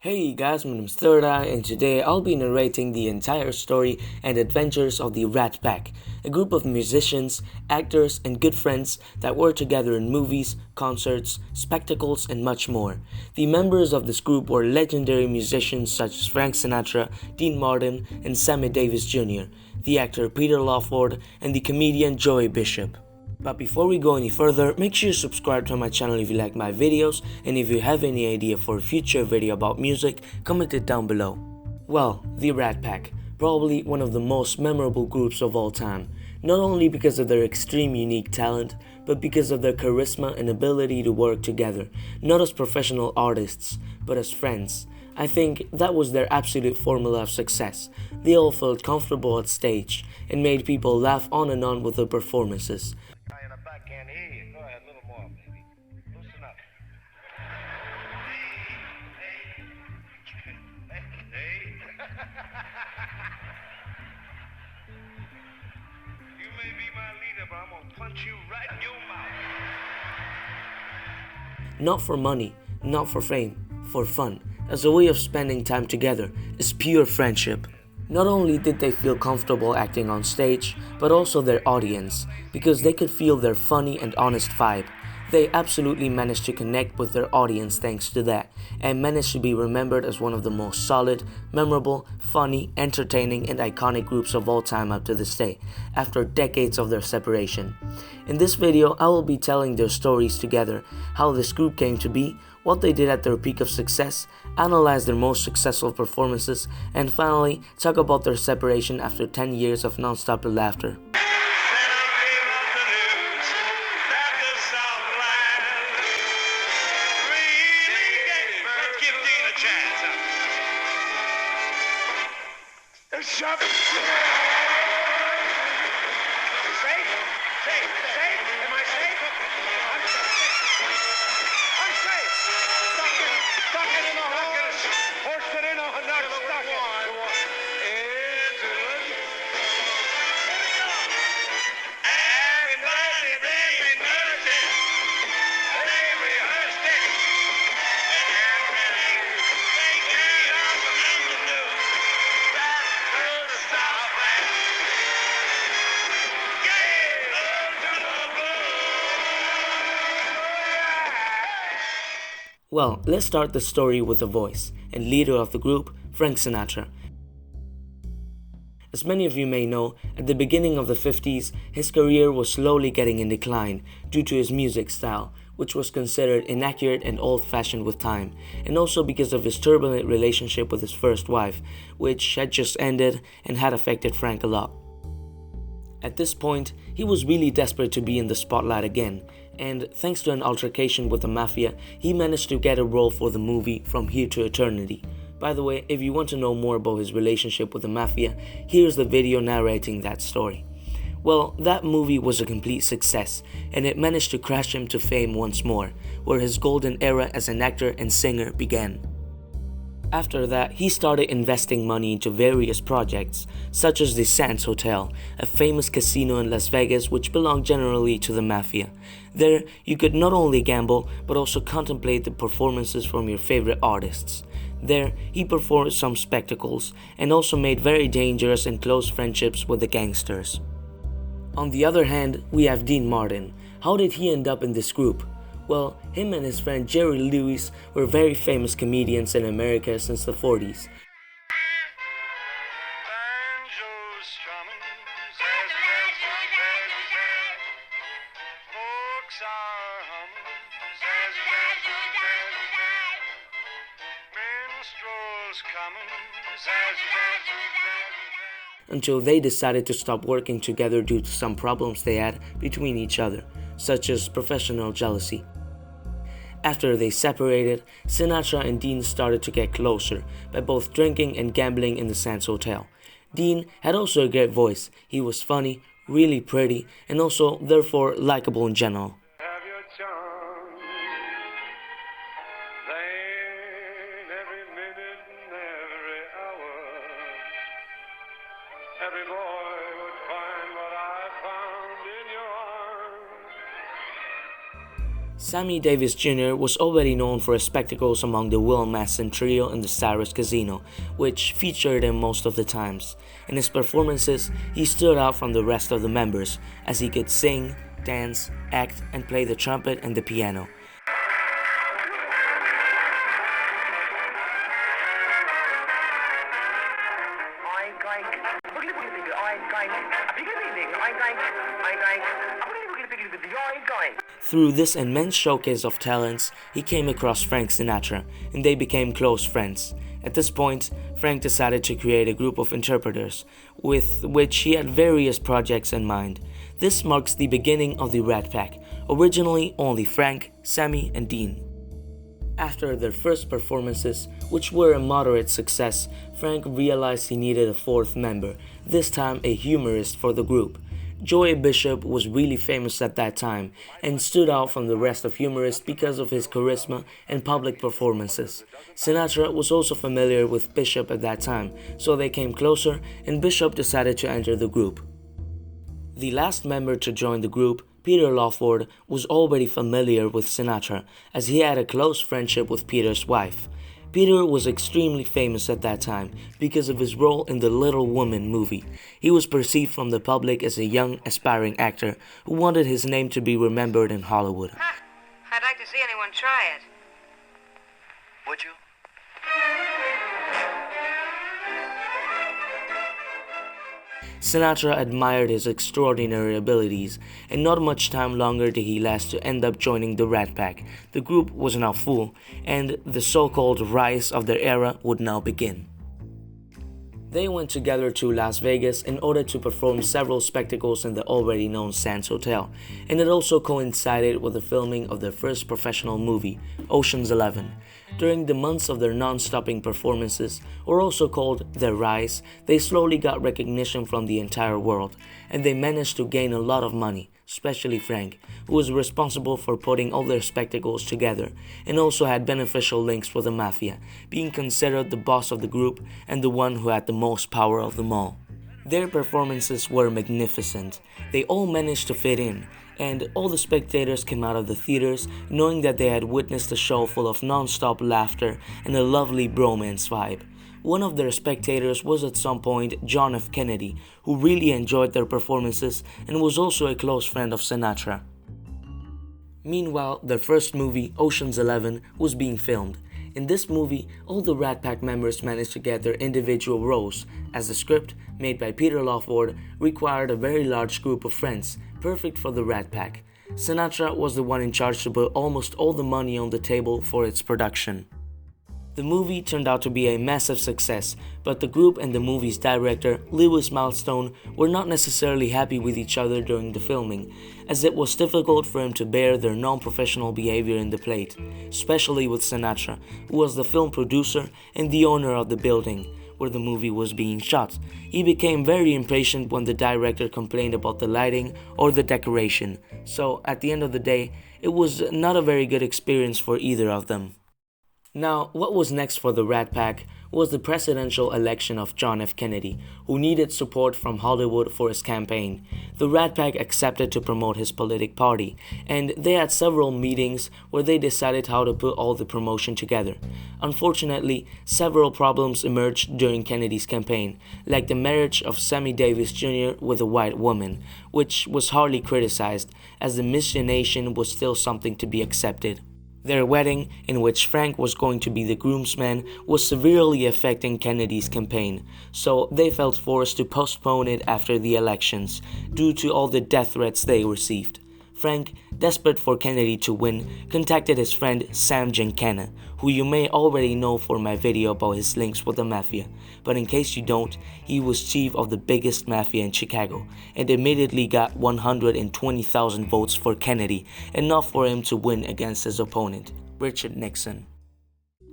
Hey guys, my name is Third Eye, and today I'll be narrating the entire story and adventures of the Rat Pack, a group of musicians, actors, and good friends that work together in movies, concerts, spectacles, and much more. The members of this group were legendary musicians such as Frank Sinatra, Dean Martin, and Sammy Davis Jr., the actor Peter Lawford, and the comedian Joey Bishop. But before we go any further, make sure you subscribe to my channel if you like my videos, and if you have any idea for a future video about music, comment it down below. Well, the Rat Pack, probably one of the most memorable groups of all time, not only because of their extreme unique talent, but because of their charisma and ability to work together, not as professional artists, but as friends. I think that was their absolute formula of success. They all felt comfortable at stage, and made people laugh on and on with their performances. Can't hear you. Go ahead, a little more, baby. Loosen up. Hey. You may be my leader, but I'm gonna punch you right in your mouth. Not for money, not for fame, for fun, as a way of spending time together, is pure friendship. Not only did they feel comfortable acting on stage, but also their audience, because they could feel their funny and honest vibe. They absolutely managed to connect with their audience thanks to that, and managed to be remembered as one of the most solid, memorable, funny, entertaining, and iconic groups of all time up to this day, after decades of their separation. In this video, I will be telling their stories together, how this group came to be, what they did at their peak of success, analyze their most successful performances, and finally, talk about their separation after 10 years of non-stop laughter. Shut Safe? Safe? Am I safe? I'm safe. Stuck it in the horse. Horse it in a not stuck it. Everybody, baby, nursing. They rehearsed it. They gave us something to do. Well, let's start the story with the voice and leader of the group, Frank Sinatra. As many of you may know, at the beginning of the 50s, his career was slowly getting in decline due to his music style, which was considered inaccurate and old-fashioned with time, and also because of his turbulent relationship with his first wife, which had just ended and had affected Frank a lot. At this point, he was really desperate to be in the spotlight again, and thanks to an altercation with the mafia, he managed to get a role for the movie From Here to Eternity. By the way, if you want to know more about his relationship with the mafia, here's the video narrating that story. Well, that movie was a complete success, and it managed to crash him to fame once more, where his golden era as an actor and singer began. After that, he started investing money into various projects, such as the Sands Hotel, a famous casino in Las Vegas which belonged generally to the mafia. There, you could not only gamble, but also contemplate the performances from your favorite artists. There, he performed some spectacles, and also made very dangerous and close friendships with the gangsters. On the other hand, we have Dean Martin. How did he end up in this group? Well, him and his friend Jerry Lewis were very famous comedians in America since the 40s. Until they decided to stop working together due to some problems they had between each other, such as professional jealousy. After they separated, Sinatra and Dean started to get closer by both drinking and gambling in the Sands Hotel. Dean had also a great voice. He was funny, really pretty, and also therefore likable in general. Have your charm, playing every minute and every hour. Every boy would find what I found in your arms. Sammy Davis Jr. was already known for his spectacles among the Will Masson trio in the Cyrus Casino, which featured him most of the times. In his performances, he stood out from the rest of the members, as he could sing, dance, act, and play the trumpet and the piano. Through this immense showcase of talents, he came across Frank Sinatra, and they became close friends. At this point, Frank decided to create a group of interpreters, with which he had various projects in mind. This marks the beginning of the Rat Pack, originally only Frank, Sammy, and Dean. After their first performances, which were a moderate success, Frank realized he needed a fourth member, this time a humorist for the group. Joey Bishop was really famous at that time and stood out from the rest of humorists because of his charisma and public performances. Sinatra was also familiar with Bishop at that time, so they came closer and Bishop decided to enter the group. The last member to join the group, Peter Lawford, was already familiar with Sinatra as he had a close friendship with Peter's wife. Peter was extremely famous at that time because of his role in the Little Women movie. He was perceived from the public as a young, aspiring actor who wanted his name to be remembered in Hollywood. I'd like to see anyone try it. Would you? Sinatra admired his extraordinary abilities, and not much time longer did he last to end up joining the Rat Pack. The group was now full, and the so-called rise of their era would now begin. They went together to Las Vegas in order to perform several spectacles in the already known Sands Hotel, and it also coincided with the filming of their first professional movie, Ocean's 11. During the months of their non-stopping performances, or also called their rise, they slowly got recognition from the entire world, and they managed to gain a lot of money, especially Frank, who was responsible for putting all their spectacles together, and also had beneficial links with the mafia, being considered the boss of the group and the one who had the most power of them all. Their performances were magnificent. They all managed to fit in, and all the spectators came out of the theaters knowing that they had witnessed a show full of non-stop laughter and a lovely bromance vibe. One of their spectators was at some point JohnFKennedy, who really enjoyed their performances and was also a close friend of Sinatra. Meanwhile, their first movie, Ocean's 11, was being filmed. In this movie, all the Rat Pack members managed to get their individual roles, as the script, made by Peter Lawford, required a very large group of friends, perfect for the Rat Pack. Sinatra was the one in charge to put almost all the money on the table for its production. The movie turned out to be a massive success, but the group and the movie's director, Lewis Milestone, were not necessarily happy with each other during the filming, as it was difficult for him to bear their non-professional behavior in the plate, especially with Sinatra, who was the film producer and the owner of the building where the movie was being shot. He became very impatient when the director complained about the lighting or the decoration, so at the end of the day, it was not a very good experience for either of them. Now, what was next for the Rat Pack was the presidential election of John F. Kennedy, who needed support from Hollywood for his campaign. The Rat Pack accepted to promote his political party, and they had several meetings where they decided how to put all the promotion together. Unfortunately, several problems emerged during Kennedy's campaign, like the marriage of Sammy Davis Jr. with a white woman, which was hardly criticized, as the miscegenation was still something to be accepted. Their wedding, in which Frank was going to be the groomsman, was severely affecting Kennedy's campaign, so they felt forced to postpone it after the elections, due to all the death threats they received. Frank, desperate for Kennedy to win, contacted his friend Sam Giancana, who you may already know for my video about his links with the mafia, but in case you don't, he was chief of the biggest mafia in Chicago, and immediately got 120,000 votes for Kennedy, enough for him to win against his opponent, Richard Nixon.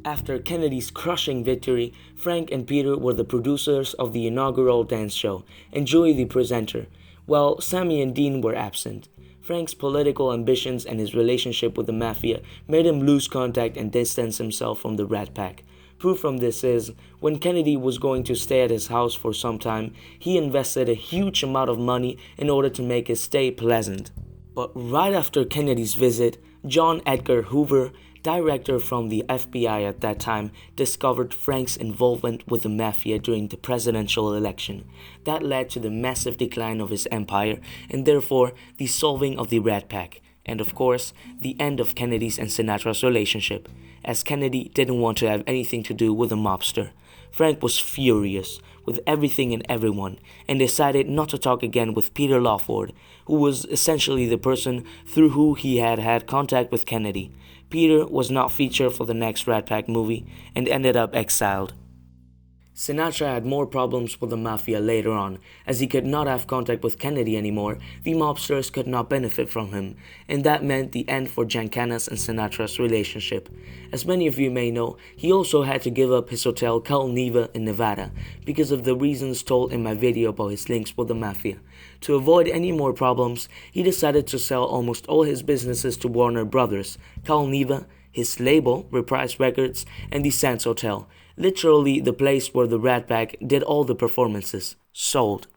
After Kennedy's crushing victory, Frank and Peter were the producers of the inaugural dance show, and Joey the presenter, while Sammy and Dean were absent. Frank's political ambitions and his relationship with the mafia made him lose contact and distance himself from the Rat Pack. Proof from this is, when Kennedy was going to stay at his house for some time, he invested a huge amount of money in order to make his stay pleasant. But right after Kennedy's visit, John Edgar Hoover, director from the FBI at that time, discovered Frank's involvement with the mafia during the presidential election. That led to the massive decline of his empire and therefore the solving of the Rat Pack. And of course, the end of Kennedy's and Sinatra's relationship, as Kennedy didn't want to have anything to do with a mobster. Frank was furious with everything and everyone and decided not to talk again with Peter Lawford, who was essentially the person through who he had had contact with Kennedy. Peter was not featured for the next Rat Pack movie and ended up exiled. Sinatra had more problems with the mafia later on, as he could not have contact with Kennedy anymore. The mobsters could not benefit from him, and that meant the end for Giancana's and Sinatra's relationship. As many of you may know, he also had to give up his hotel Cal Neva in Nevada because of the reasons told in my video about his links with the mafia. To avoid any more problems, he decided to sell almost all his businesses to Warner Brothers, Cal Neva, his label, Reprise Records, and the Sands Hotel. Literally the place where the Rat Pack did all the performances. Sold.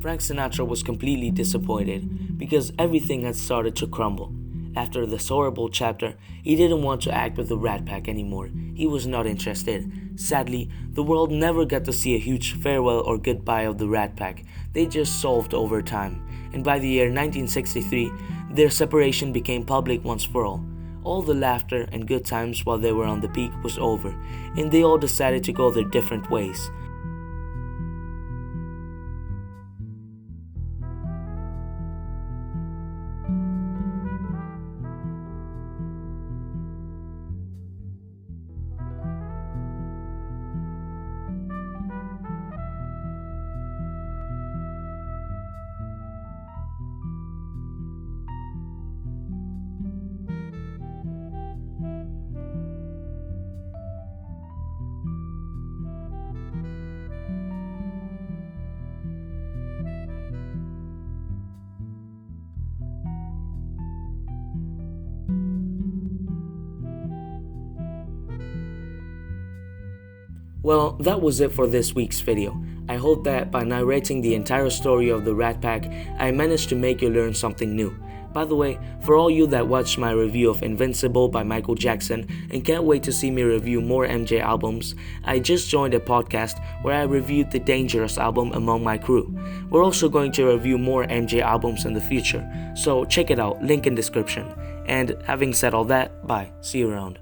Frank Sinatra was completely disappointed because everything had started to crumble. After this horrible chapter, he didn't want to act with the Rat Pack anymore. He was not interested. Sadly, the world never got to see a huge farewell or goodbye of the Rat Pack. They just solved over time. And by the year 1963, their separation became public once for all. All the laughter and good times while they were on the peak was over, and they all decided to go their different ways. Well, that was it for this week's video. I hope that by narrating the entire story of the Rat Pack, I managed to make you learn something new. By the way, for all you that watched my review of Invincible by Michael Jackson and can't wait to see me review more MJ albums, I just joined a podcast where I reviewed the Dangerous album among my crew. We're also going to review more MJ albums in the future, so check it out, link in description. And having said all that, bye, see you around.